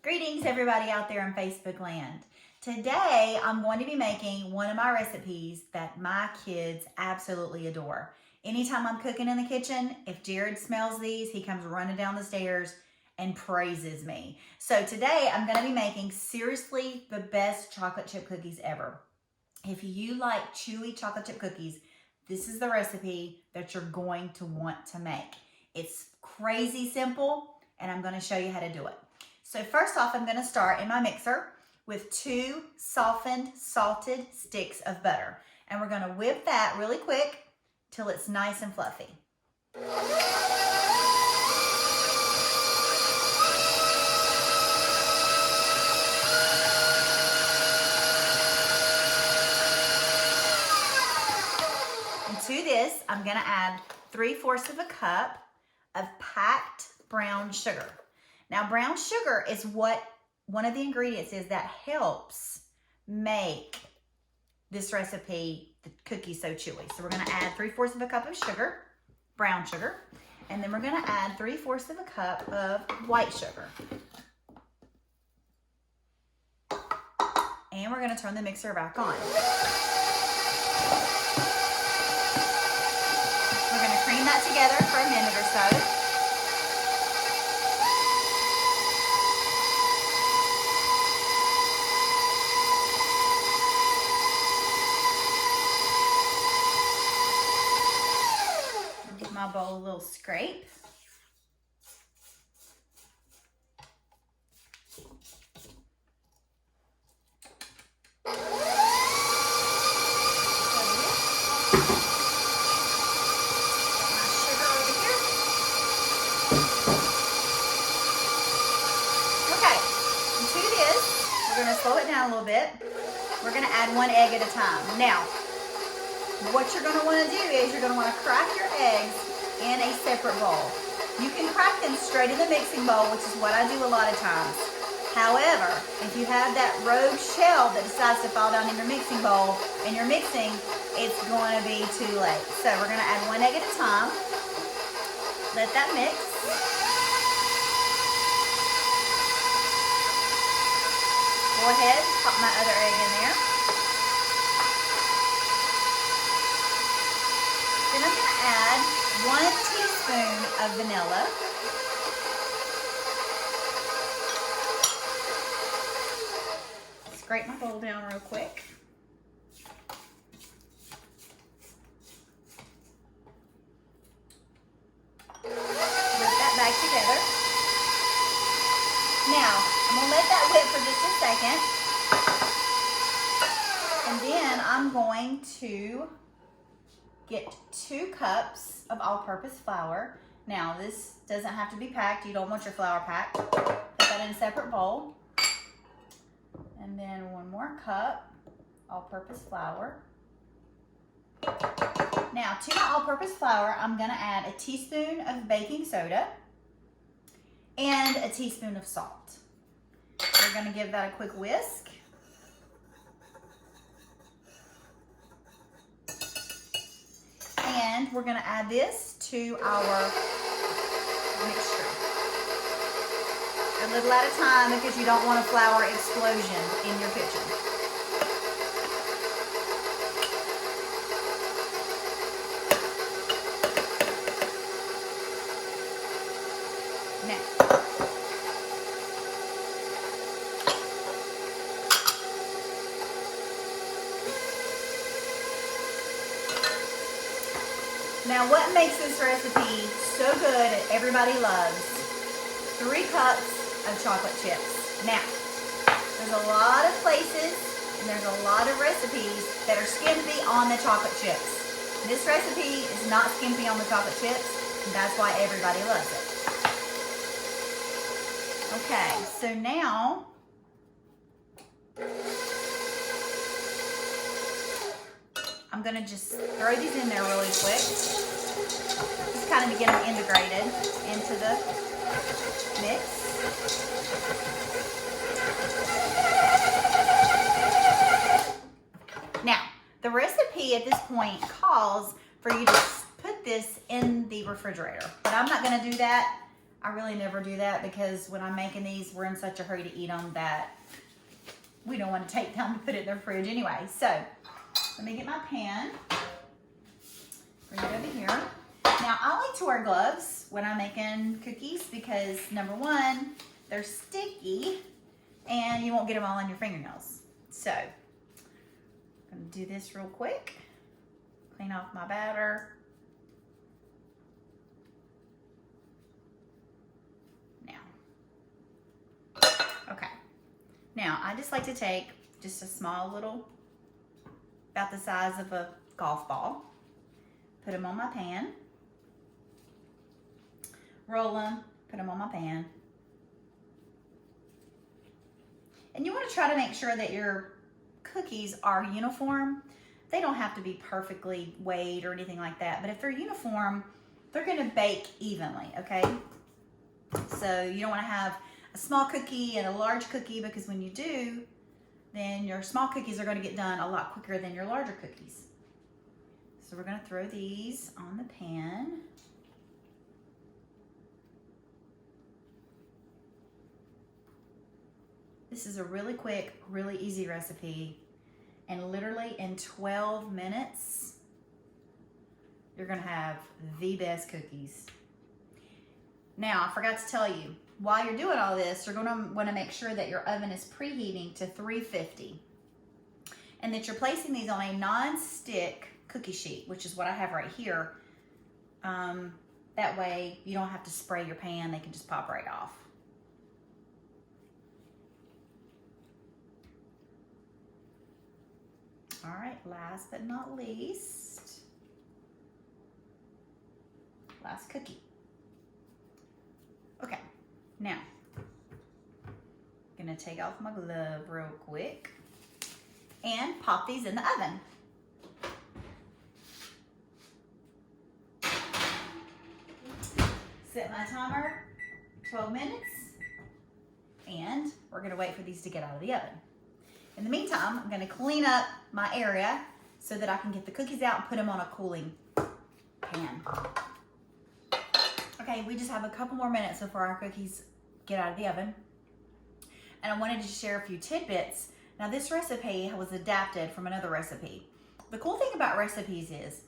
Greetings everybody out there in Facebook land. Today I'm going to be making one of my recipes that my kids absolutely adore. Anytime I'm cooking in the kitchen, if Jared smells these, he comes running down the stairs and praises me. So today I'm going to be making seriously the best chocolate chip cookies ever. If you like chewy chocolate chip cookies, this is the recipe that you're going to want to make. It's crazy simple and I'm going to show you how to do it. So first off, I'm going to start in my mixer with 2 softened, salted sticks of butter. And we're going to whip that really quick till it's nice and fluffy. And to this, I'm going to add 3/4 of a cup of packed brown sugar. Now, brown sugar is what one of the ingredients is that helps make this recipe, the cookie, so chewy. So we're going to add 3/4 of a cup of sugar, brown sugar, and then we're going to add 3/4 of a cup of white sugar. And we're going to turn the mixer back on. We're going to cream that together for a minute or so. My bowl a little scrape. Slow it down a little bit. We're going to add 1 egg at a time. Now, what you're going to want to do is you're going to want to crack your eggs in a separate bowl. You can crack them straight in the mixing bowl, which is what I do a lot of times. However, if you have that rogue shell that decides to fall down in your mixing bowl and you're mixing, it's going to be too late. So we're going to add 1 egg at a time. Let that mix. Go ahead, pop my other egg in there. Then I'm going to add 1 teaspoon of vanilla. Scrape my bowl down real quick. Whip that back together. Now, I'm going to let that whip for just a second. And then I'm going to get 2 cups of all-purpose flour. Now, this doesn't have to be packed. You don't want your flour packed. Put that in a separate bowl. And then 1 more cup all-purpose flour. Now, to my all-purpose flour, I'm going to add a teaspoon of baking soda and a teaspoon of salt. We're going to give that a quick whisk. And we're going to add this to our mixture. A little at a time because you don't want a flour explosion in your kitchen. Now, what makes this recipe so good and everybody loves? 3 cups of chocolate chips. Now, there's a lot of places and there's a lot of recipes that are skimpy on the chocolate chips. This recipe is not skimpy on the chocolate chips, and that's why everybody loves it. Okay, so now I'm going to just throw these in there really quick. Just kind of to get them integrated into the mix. Now, the recipe at this point calls for you to put this in the refrigerator, but I'm not going to do that. I really never do that because when I'm making these, we're in such a hurry to eat them that we don't want to take time to put it in the fridge anyway. So let me get my pan. Bring it over here. Now, I like to wear gloves when I'm making cookies because, number one, they're sticky and you won't get them all on your fingernails. So I'm going to do this real quick. Clean off my batter. Okay, now I just like to take just a small little, about the size of a golf ball, put them on my pan, roll them, put them on my pan. And you want to try to make sure that your cookies are uniform. They don't have to be perfectly weighed or anything like that, but if they're uniform, they're going to bake evenly, okay? So you don't want to have a small cookie and a large cookie because when you do, then your small cookies are going to get done a lot quicker than your larger cookies. So we're going to throw these on the pan. This is a really quick, really easy recipe, and literally in 12 minutes, you're going to have the best cookies. Now, I forgot to tell you, while you're doing all this, you're going to want to make sure that your oven is preheating to 350 and that you're placing these on a non-stick cookie sheet, which is what I have right here. That way you don't have to spray your pan. They can just pop right off. All right, last but not least, last cookie. Okay. Now, I'm gonna take off my glove real quick and pop these in the oven. Set my timer, 12 minutes, and we're gonna wait for these to get out of the oven. In the meantime, I'm gonna clean up my area so that I can get the cookies out and put them on a cooling pan. Okay, we just have a couple more minutes before our cookies get out of the oven. And I wanted to share a few tidbits. Now, this recipe was adapted from another recipe. The cool thing about recipes is,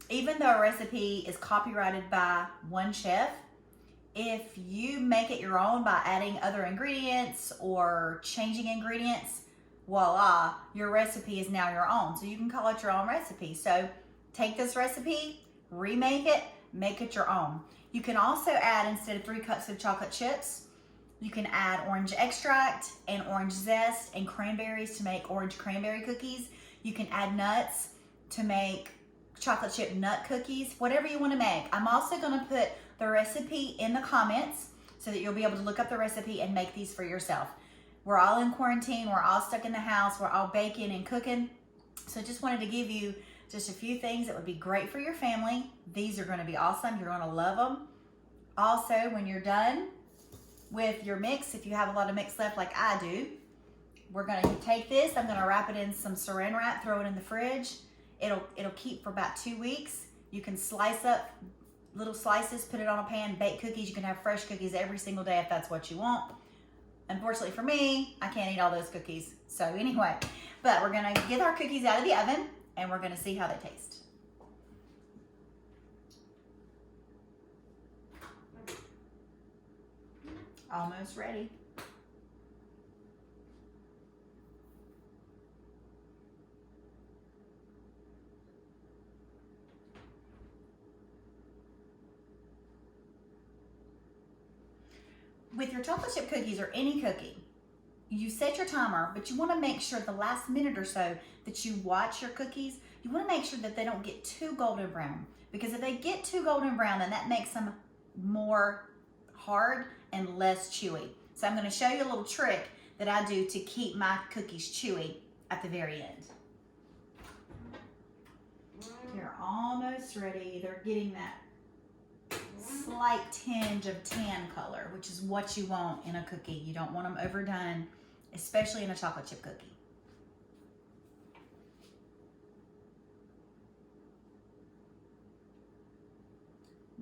even though a recipe is copyrighted by one chef, if you make it your own by adding other ingredients or changing ingredients, voila, your recipe is now your own. So you can call it your own recipe. So take this recipe, remake it, make it your own. You can also add, instead of 3 cups of chocolate chips, you can add orange extract and orange zest and cranberries to make orange cranberry cookies. You can add nuts to make chocolate chip nut cookies, whatever you want to make. I'm also going to put the recipe in the comments so that you'll be able to look up the recipe and make these for yourself. We're all in quarantine. We're all stuck in the house. We're all baking and cooking. So just wanted to give you just a few things that would be great for your family. These are going to be awesome. You're going to love them. Also, when you're done with your mix, if you have a lot of mix left like I do, we're going to take this. I'm going to wrap it in some saran wrap, throw it in the fridge. It'll keep for about 2 weeks. You can slice up little slices, put it on a pan, bake cookies. You can have fresh cookies every single day if that's what you want. Unfortunately for me, I can't eat all those cookies. So anyway, but we're going to get our cookies out of the oven and we're going to see how they taste. Almost ready. With your chocolate chip cookies or any cookie, you set your timer, but you want to make sure the last minute or so that you watch your cookies, you want to make sure that they don't get too golden brown. Because if they get too golden brown, then that makes them more hard and less chewy. So I'm going to show you a little trick that I do to keep my cookies chewy at the very end. They're almost ready. They're getting that slight tinge of tan color, which is what you want in a cookie. You don't want them overdone, especially in a chocolate chip cookie.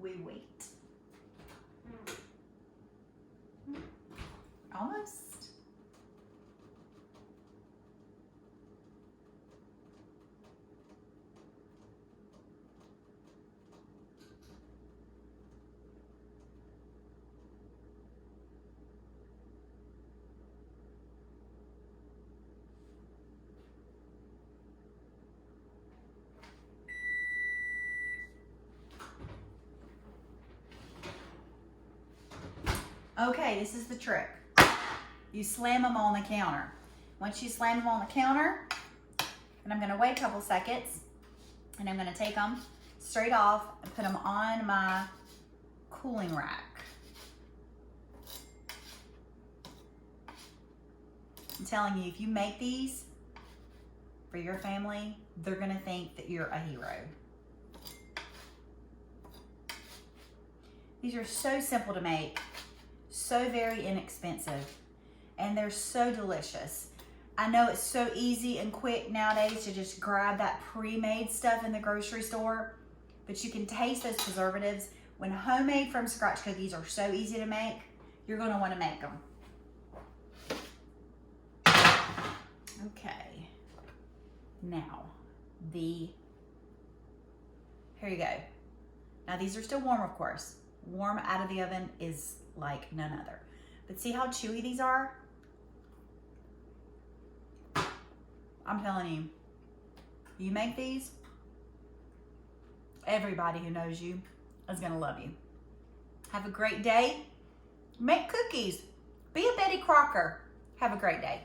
We wait. Almost. Okay, this is the trick. You slam them on the counter. Once you slam them on the counter, and I'm gonna wait a couple seconds, and I'm gonna take them straight off and put them on my cooling rack. I'm telling you, if you make these for your family, they're gonna think that you're a hero. These are so simple to make, so very inexpensive, and they're so delicious. I know it's so easy and quick nowadays to just grab that pre-made stuff in the grocery store, but you can taste those preservatives. When homemade from scratch cookies are so easy to make, you're gonna wanna make them. Okay, now here you go. Now these are still warm, of course. Warm out of the oven is like none other. But see how chewy these are? I'm telling you, you make these, everybody who knows you is gonna love you. Have a great day. Make cookies. Be a Betty Crocker. Have a great day.